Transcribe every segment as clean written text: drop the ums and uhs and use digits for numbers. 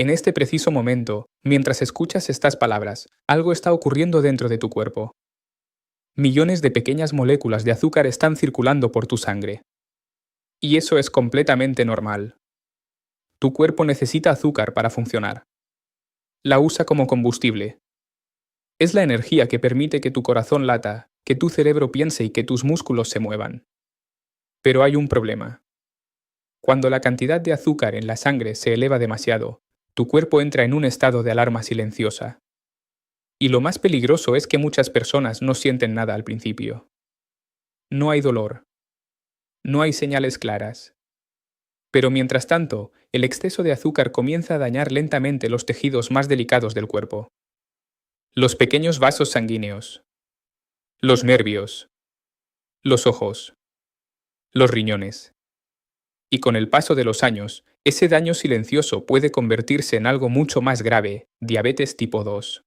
En este preciso momento, mientras escuchas estas palabras, algo está ocurriendo dentro de tu cuerpo. Millones de pequeñas moléculas de azúcar están circulando por tu sangre. Y eso es completamente normal. Tu cuerpo necesita azúcar para funcionar. La usa como combustible. Es la energía que permite que tu corazón lata, que tu cerebro piense y que tus músculos se muevan. Pero hay un problema. Cuando la cantidad de azúcar en la sangre se eleva demasiado, tu cuerpo entra en un estado de alarma silenciosa. Y lo más peligroso es que muchas personas no sienten nada al principio. No hay dolor. No hay señales claras. Pero mientras tanto, el exceso de azúcar comienza a dañar lentamente los tejidos más delicados del cuerpo. Los pequeños vasos sanguíneos. Los nervios. Los ojos. Los riñones. Y con el paso de los años, ese daño silencioso puede convertirse en algo mucho más grave, diabetes tipo 2.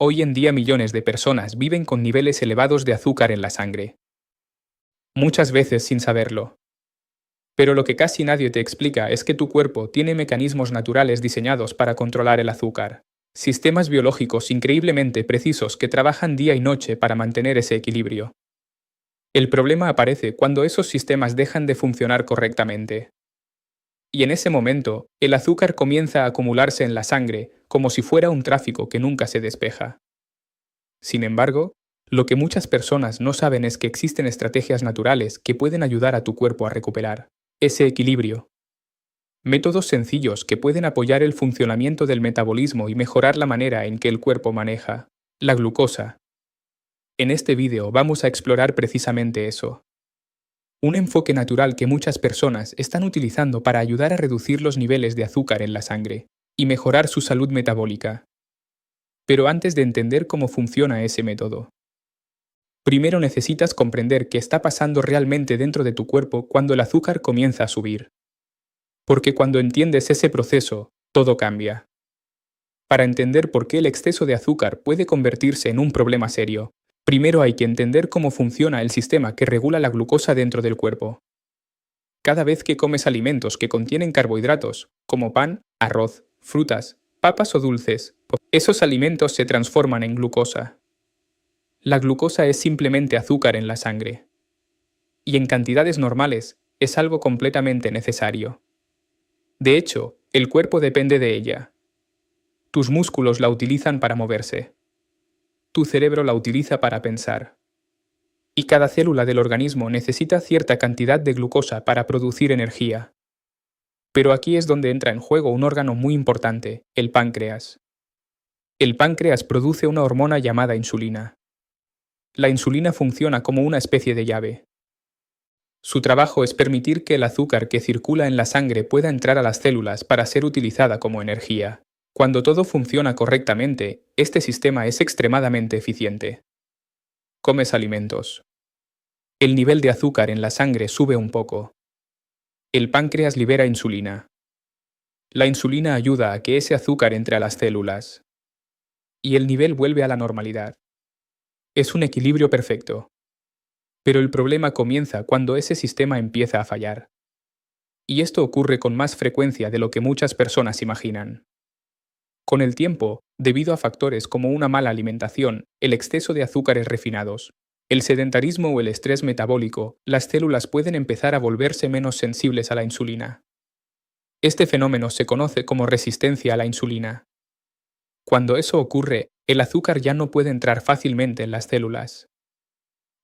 Hoy en día millones de personas viven con niveles elevados de azúcar en la sangre. Muchas veces sin saberlo. Pero lo que casi nadie te explica es que tu cuerpo tiene mecanismos naturales diseñados para controlar el azúcar. Sistemas biológicos increíblemente precisos que trabajan día y noche para mantener ese equilibrio. El problema aparece cuando esos sistemas dejan de funcionar correctamente. Y en ese momento, el azúcar comienza a acumularse en la sangre como si fuera un tráfico que nunca se despeja. Sin embargo, lo que muchas personas no saben es que existen estrategias naturales que pueden ayudar a tu cuerpo a recuperar ese equilibrio. Métodos sencillos que pueden apoyar el funcionamiento del metabolismo y mejorar la manera en que el cuerpo maneja la glucosa. En este vídeo vamos a explorar precisamente eso. Un enfoque natural que muchas personas están utilizando para ayudar a reducir los niveles de azúcar en la sangre y mejorar su salud metabólica. Pero antes de entender cómo funciona ese método, primero necesitas comprender qué está pasando realmente dentro de tu cuerpo cuando el azúcar comienza a subir. Porque cuando entiendes ese proceso, todo cambia. Para entender por qué el exceso de azúcar puede convertirse en un problema serio, primero hay que entender cómo funciona el sistema que regula la glucosa dentro del cuerpo. Cada vez que comes alimentos que contienen carbohidratos, como pan, arroz, frutas, papas o dulces, esos alimentos se transforman en glucosa. La glucosa es simplemente azúcar en la sangre. Y en cantidades normales, es algo completamente necesario. De hecho, el cuerpo depende de ella. Tus músculos la utilizan para moverse. Tu cerebro la utiliza para pensar. Y cada célula del organismo necesita cierta cantidad de glucosa para producir energía. Pero aquí es donde entra en juego un órgano muy importante, el páncreas. El páncreas produce una hormona llamada insulina. La insulina funciona como una especie de llave. Su trabajo es permitir que el azúcar que circula en la sangre pueda entrar a las células para ser utilizada como energía. Cuando todo funciona correctamente, este sistema es extremadamente eficiente. Comes alimentos. El nivel de azúcar en la sangre sube un poco. El páncreas libera insulina. La insulina ayuda a que ese azúcar entre a las células. Y el nivel vuelve a la normalidad. Es un equilibrio perfecto. Pero el problema comienza cuando ese sistema empieza a fallar. Y esto ocurre con más frecuencia de lo que muchas personas imaginan. Con el tiempo, debido a factores como una mala alimentación, el exceso de azúcares refinados, el sedentarismo o el estrés metabólico, las células pueden empezar a volverse menos sensibles a la insulina. Este fenómeno se conoce como resistencia a la insulina. Cuando eso ocurre, el azúcar ya no puede entrar fácilmente en las células.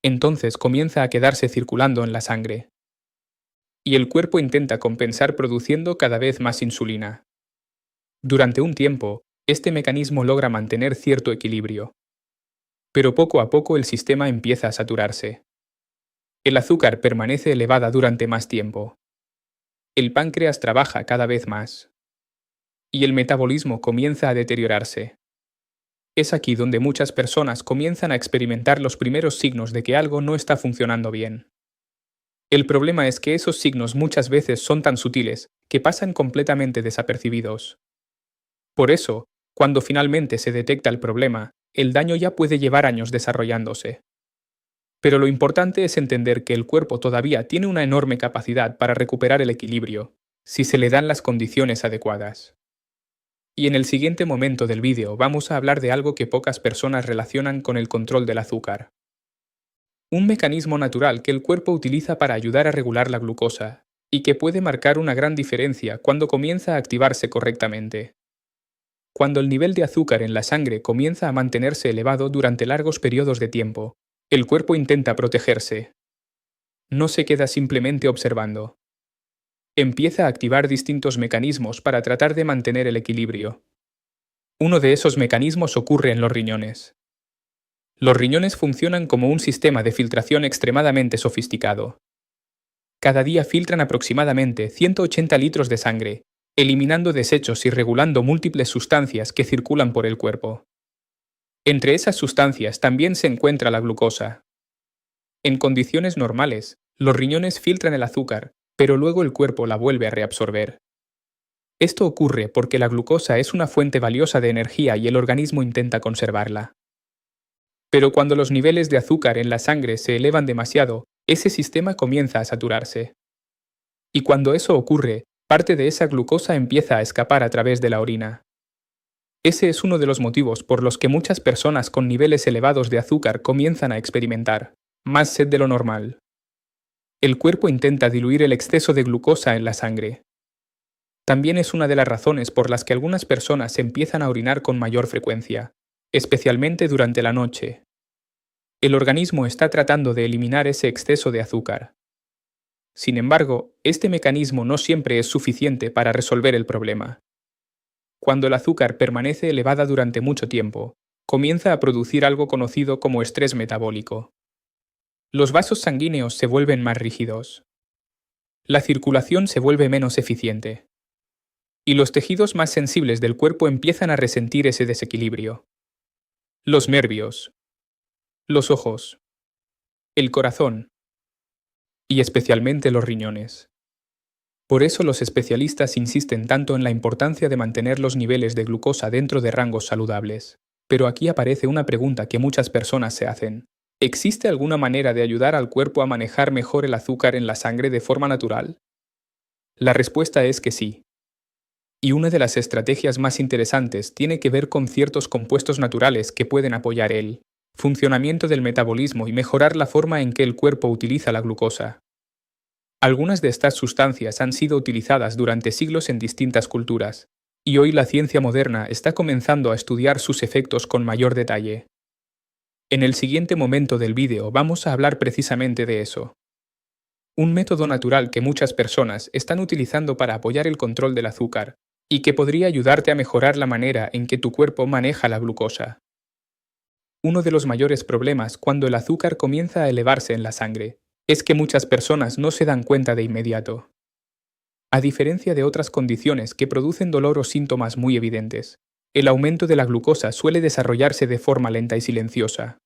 Entonces comienza a quedarse circulando en la sangre. Y el cuerpo intenta compensar produciendo cada vez más insulina. Durante un tiempo, este mecanismo logra mantener cierto equilibrio. Pero poco a poco el sistema empieza a saturarse. El azúcar permanece elevada durante más tiempo. El páncreas trabaja cada vez más. Y el metabolismo comienza a deteriorarse. Es aquí donde muchas personas comienzan a experimentar los primeros signos de que algo no está funcionando bien. El problema es que esos signos muchas veces son tan sutiles que pasan completamente desapercibidos. Por eso, cuando finalmente se detecta el problema, el daño ya puede llevar años desarrollándose. Pero lo importante es entender que el cuerpo todavía tiene una enorme capacidad para recuperar el equilibrio, si se le dan las condiciones adecuadas. Y en el siguiente momento del vídeo vamos a hablar de algo que pocas personas relacionan con el control del azúcar. Un mecanismo natural que el cuerpo utiliza para ayudar a regular la glucosa, y que puede marcar una gran diferencia cuando comienza a activarse correctamente. Cuando el nivel de azúcar en la sangre comienza a mantenerse elevado durante largos periodos de tiempo, el cuerpo intenta protegerse. No se queda simplemente observando. Empieza a activar distintos mecanismos para tratar de mantener el equilibrio. Uno de esos mecanismos ocurre en los riñones. Los riñones funcionan como un sistema de filtración extremadamente sofisticado. Cada día filtran aproximadamente 180 litros de sangre, eliminando desechos y regulando múltiples sustancias que circulan por el cuerpo. Entre esas sustancias también se encuentra la glucosa. En condiciones normales, los riñones filtran el azúcar, pero luego el cuerpo la vuelve a reabsorber. Esto ocurre porque la glucosa es una fuente valiosa de energía y el organismo intenta conservarla. Pero cuando los niveles de azúcar en la sangre se elevan demasiado, ese sistema comienza a saturarse. Y cuando eso ocurre, parte de esa glucosa empieza a escapar a través de la orina. Ese es uno de los motivos por los que muchas personas con niveles elevados de azúcar comienzan a experimentar más sed de lo normal. El cuerpo intenta diluir el exceso de glucosa en la sangre. También es una de las razones por las que algunas personas empiezan a orinar con mayor frecuencia, especialmente durante la noche. El organismo está tratando de eliminar ese exceso de azúcar. Sin embargo, este mecanismo no siempre es suficiente para resolver el problema. Cuando el azúcar permanece elevada durante mucho tiempo, comienza a producir algo conocido como estrés metabólico. Los vasos sanguíneos se vuelven más rígidos. La circulación se vuelve menos eficiente. Y los tejidos más sensibles del cuerpo empiezan a resentir ese desequilibrio. Los nervios, los ojos, el corazón y especialmente los riñones. Por eso los especialistas insisten tanto en la importancia de mantener los niveles de glucosa dentro de rangos saludables. Pero aquí aparece una pregunta que muchas personas se hacen. ¿Existe alguna manera de ayudar al cuerpo a manejar mejor el azúcar en la sangre de forma natural? La respuesta es que sí. Y una de las estrategias más interesantes tiene que ver con ciertos compuestos naturales que pueden apoyar el funcionamiento del metabolismo y mejorar la forma en que el cuerpo utiliza la glucosa. Algunas de estas sustancias han sido utilizadas durante siglos en distintas culturas, y hoy la ciencia moderna está comenzando a estudiar sus efectos con mayor detalle. En el siguiente momento del vídeo vamos a hablar precisamente de eso. Un método natural que muchas personas están utilizando para apoyar el control del azúcar, y que podría ayudarte a mejorar la manera en que tu cuerpo maneja la glucosa. Uno de los mayores problemas cuando el azúcar comienza a elevarse en la sangre es que muchas personas no se dan cuenta de inmediato. A diferencia de otras condiciones que producen dolor o síntomas muy evidentes, el aumento de la glucosa suele desarrollarse de forma lenta y silenciosa.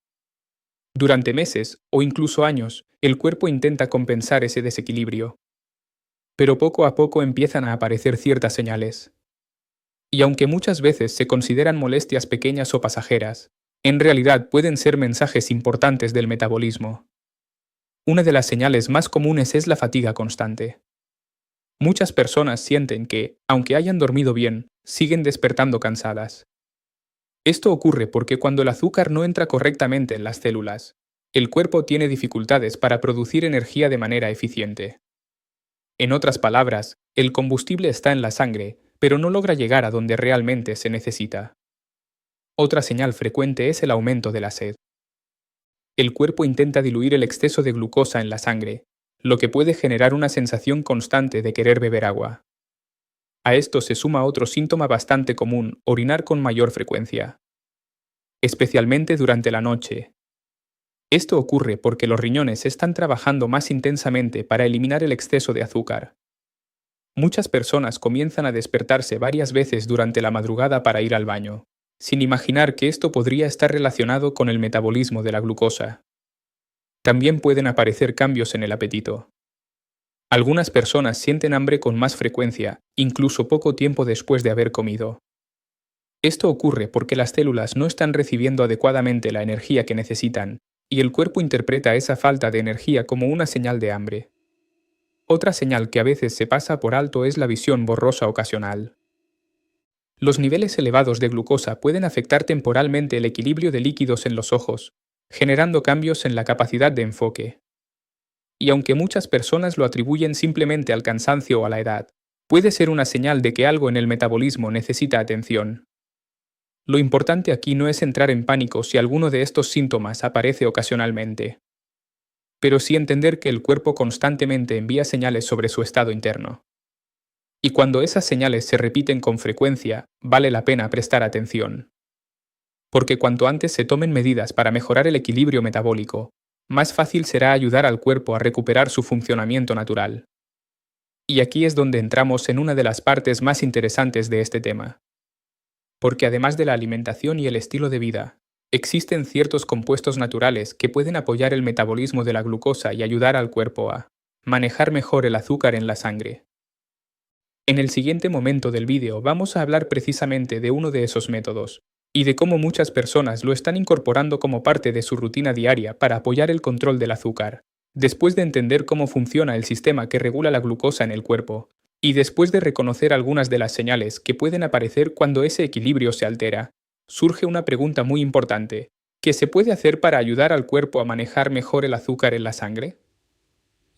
Durante meses o incluso años, el cuerpo intenta compensar ese desequilibrio. Pero poco a poco empiezan a aparecer ciertas señales. Y aunque muchas veces se consideran molestias pequeñas o pasajeras, en realidad pueden ser mensajes importantes del metabolismo. Una de las señales más comunes es la fatiga constante. Muchas personas sienten que, aunque hayan dormido bien, siguen despertando cansadas. Esto ocurre porque cuando el azúcar no entra correctamente en las células, el cuerpo tiene dificultades para producir energía de manera eficiente. En otras palabras, el combustible está en la sangre, pero no logra llegar a donde realmente se necesita. Otra señal frecuente es el aumento de la sed. El cuerpo intenta diluir el exceso de glucosa en la sangre, lo que puede generar una sensación constante de querer beber agua. A esto se suma otro síntoma bastante común, orinar con mayor frecuencia, especialmente durante la noche. Esto ocurre porque los riñones están trabajando más intensamente para eliminar el exceso de azúcar. Muchas personas comienzan a despertarse varias veces durante la madrugada para ir al baño, sin imaginar que esto podría estar relacionado con el metabolismo de la glucosa. También pueden aparecer cambios en el apetito. Algunas personas sienten hambre con más frecuencia, incluso poco tiempo después de haber comido. Esto ocurre porque las células no están recibiendo adecuadamente la energía que necesitan, y el cuerpo interpreta esa falta de energía como una señal de hambre. Otra señal que a veces se pasa por alto es la visión borrosa ocasional. Los niveles elevados de glucosa pueden afectar temporalmente el equilibrio de líquidos en los ojos, generando cambios en la capacidad de enfoque. Y aunque muchas personas lo atribuyen simplemente al cansancio o a la edad, puede ser una señal de que algo en el metabolismo necesita atención. Lo importante aquí no es entrar en pánico si alguno de estos síntomas aparece ocasionalmente, pero sí entender que el cuerpo constantemente envía señales sobre su estado interno. Y cuando esas señales se repiten con frecuencia, vale la pena prestar atención. Porque cuanto antes se tomen medidas para mejorar el equilibrio metabólico, más fácil será ayudar al cuerpo a recuperar su funcionamiento natural. Y aquí es donde entramos en una de las partes más interesantes de este tema. Porque además de la alimentación y el estilo de vida, existen ciertos compuestos naturales que pueden apoyar el metabolismo de la glucosa y ayudar al cuerpo a manejar mejor el azúcar en la sangre. En el siguiente momento del vídeo vamos a hablar precisamente de uno de esos métodos, y de cómo muchas personas lo están incorporando como parte de su rutina diaria para apoyar el control del azúcar, después de entender cómo funciona el sistema que regula la glucosa en el cuerpo, y después de reconocer algunas de las señales que pueden aparecer cuando ese equilibrio se altera, surge una pregunta muy importante: ¿qué se puede hacer para ayudar al cuerpo a manejar mejor el azúcar en la sangre?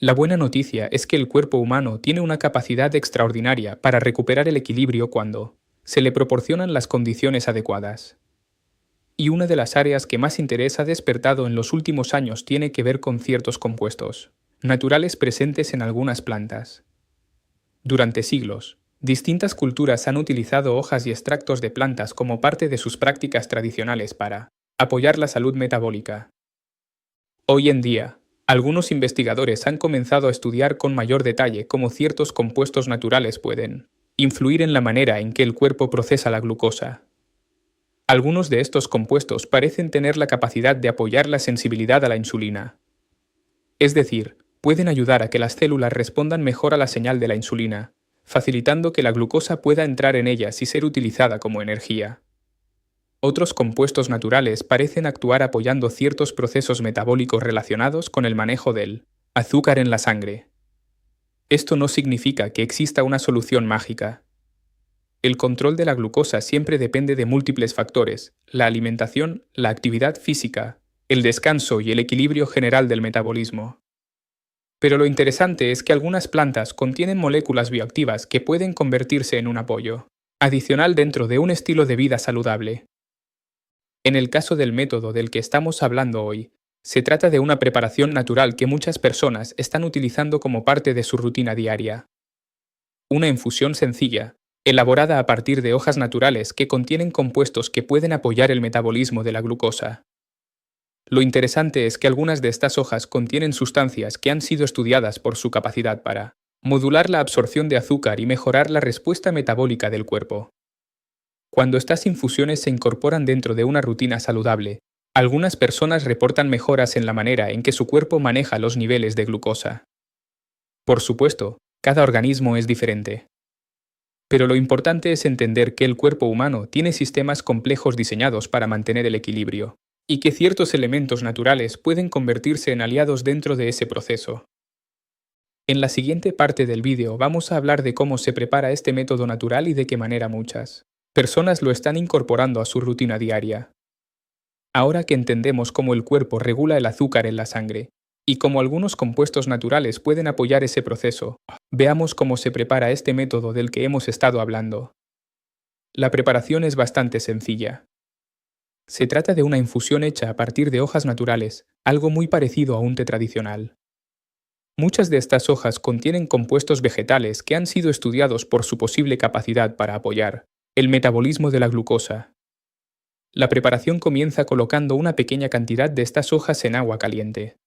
La buena noticia es que el cuerpo humano tiene una capacidad extraordinaria para recuperar el equilibrio cuando se le proporcionan las condiciones adecuadas. Y una de las áreas que más interés ha despertado en los últimos años tiene que ver con ciertos compuestos naturales presentes en algunas plantas. Durante siglos, distintas culturas han utilizado hojas y extractos de plantas como parte de sus prácticas tradicionales para apoyar la salud metabólica. Hoy en día, algunos investigadores han comenzado a estudiar con mayor detalle cómo ciertos compuestos naturales pueden influir en la manera en que el cuerpo procesa la glucosa. Algunos de estos compuestos parecen tener la capacidad de apoyar la sensibilidad a la insulina. Es decir, pueden ayudar a que las células respondan mejor a la señal de la insulina, facilitando que la glucosa pueda entrar en ellas y ser utilizada como energía. Otros compuestos naturales parecen actuar apoyando ciertos procesos metabólicos relacionados con el manejo del azúcar en la sangre. Esto no significa que exista una solución mágica. El control de la glucosa siempre depende de múltiples factores: la alimentación, la actividad física, el descanso y el equilibrio general del metabolismo. Pero lo interesante es que algunas plantas contienen moléculas bioactivas que pueden convertirse en un apoyo adicional dentro de un estilo de vida saludable. En el caso del método del que estamos hablando hoy, se trata de una preparación natural que muchas personas están utilizando como parte de su rutina diaria. Una infusión sencilla, elaborada a partir de hojas naturales que contienen compuestos que pueden apoyar el metabolismo de la glucosa. Lo interesante es que algunas de estas hojas contienen sustancias que han sido estudiadas por su capacidad para modular la absorción de azúcar y mejorar la respuesta metabólica del cuerpo. Cuando estas infusiones se incorporan dentro de una rutina saludable, algunas personas reportan mejoras en la manera en que su cuerpo maneja los niveles de glucosa. Por supuesto, cada organismo es diferente. Pero lo importante es entender que el cuerpo humano tiene sistemas complejos diseñados para mantener el equilibrio, y que ciertos elementos naturales pueden convertirse en aliados dentro de ese proceso. En la siguiente parte del vídeo vamos a hablar de cómo se prepara este método natural y de qué manera muchas personas lo están incorporando a su rutina diaria. Ahora que entendemos cómo el cuerpo regula el azúcar en la sangre y cómo algunos compuestos naturales pueden apoyar ese proceso, veamos cómo se prepara este método del que hemos estado hablando. La preparación es bastante sencilla. Se trata de una infusión hecha a partir de hojas naturales, algo muy parecido a un té tradicional. Muchas de estas hojas contienen compuestos vegetales que han sido estudiados por su posible capacidad para apoyar el metabolismo de la glucosa. La preparación comienza colocando una pequeña cantidad de estas hojas en agua caliente.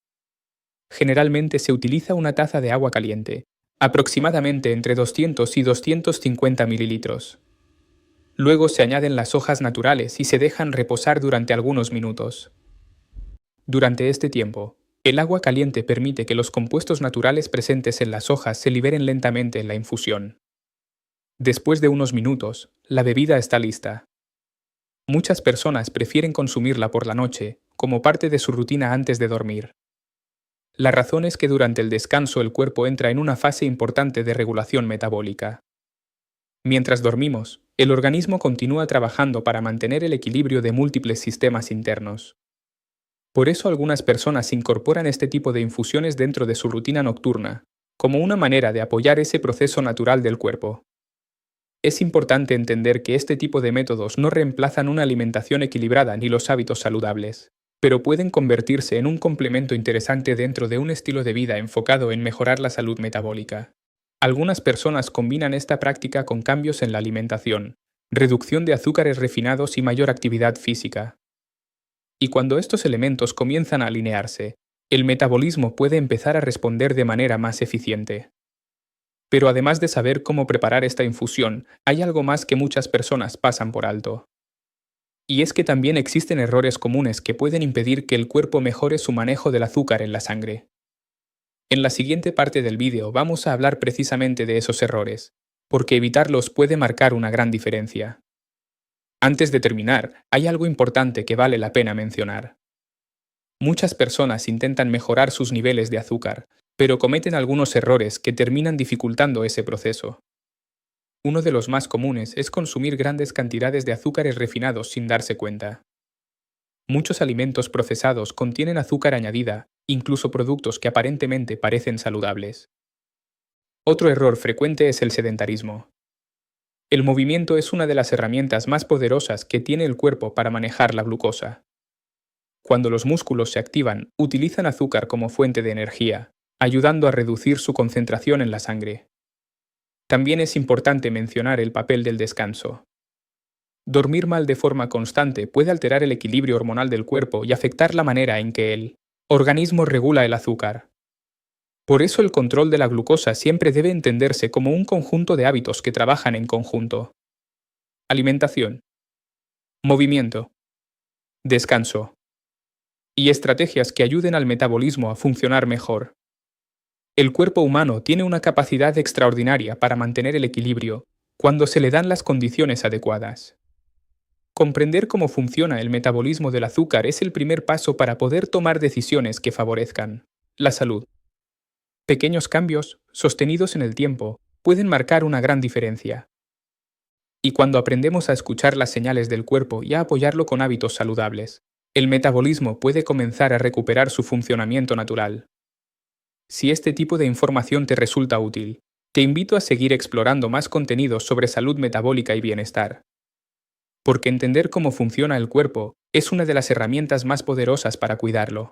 Generalmente se utiliza una taza de agua caliente, aproximadamente entre 200 y 250 mililitros. Luego se añaden las hojas naturales y se dejan reposar durante algunos minutos. Durante este tiempo, el agua caliente permite que los compuestos naturales presentes en las hojas se liberen lentamente en la infusión. Después de unos minutos, la bebida está lista. Muchas personas prefieren consumirla por la noche, como parte de su rutina antes de dormir. La razón es que durante el descanso el cuerpo entra en una fase importante de regulación metabólica. Mientras dormimos, el organismo continúa trabajando para mantener el equilibrio de múltiples sistemas internos. Por eso algunas personas incorporan este tipo de infusiones dentro de su rutina nocturna, como una manera de apoyar ese proceso natural del cuerpo. Es importante entender que este tipo de métodos no reemplazan una alimentación equilibrada ni los hábitos saludables, pero pueden convertirse en un complemento interesante dentro de un estilo de vida enfocado en mejorar la salud metabólica. Algunas personas combinan esta práctica con cambios en la alimentación, reducción de azúcares refinados y mayor actividad física. Y cuando estos elementos comienzan a alinearse, el metabolismo puede empezar a responder de manera más eficiente. Pero además de saber cómo preparar esta infusión, hay algo más que muchas personas pasan por alto. Y es que también existen errores comunes que pueden impedir que el cuerpo mejore su manejo del azúcar en la sangre. En la siguiente parte del vídeo vamos a hablar precisamente de esos errores, porque evitarlos puede marcar una gran diferencia. Antes de terminar, hay algo importante que vale la pena mencionar. Muchas personas intentan mejorar sus niveles de azúcar, pero cometen algunos errores que terminan dificultando ese proceso. Uno de los más comunes es consumir grandes cantidades de azúcares refinados sin darse cuenta. Muchos alimentos procesados contienen azúcar añadida, incluso productos que aparentemente parecen saludables. Otro error frecuente es el sedentarismo. El movimiento es una de las herramientas más poderosas que tiene el cuerpo para manejar la glucosa. Cuando los músculos se activan, utilizan azúcar como fuente de energía, ayudando a reducir su concentración en la sangre. También es importante mencionar el papel del descanso. Dormir mal de forma constante puede alterar el equilibrio hormonal del cuerpo y afectar la manera en que el organismo regula el azúcar. Por eso el control de la glucosa siempre debe entenderse como un conjunto de hábitos que trabajan en conjunto. Alimentación, movimiento, descanso y estrategias que ayuden al metabolismo a funcionar mejor. El cuerpo humano tiene una capacidad extraordinaria para mantener el equilibrio cuando se le dan las condiciones adecuadas. Comprender cómo funciona el metabolismo del azúcar es el primer paso para poder tomar decisiones que favorezcan la salud. Pequeños cambios, sostenidos en el tiempo, pueden marcar una gran diferencia. Y cuando aprendemos a escuchar las señales del cuerpo y a apoyarlo con hábitos saludables, el metabolismo puede comenzar a recuperar su funcionamiento natural. Si este tipo de información te resulta útil, te invito a seguir explorando más contenidos sobre salud metabólica y bienestar. Porque entender cómo funciona el cuerpo es una de las herramientas más poderosas para cuidarlo.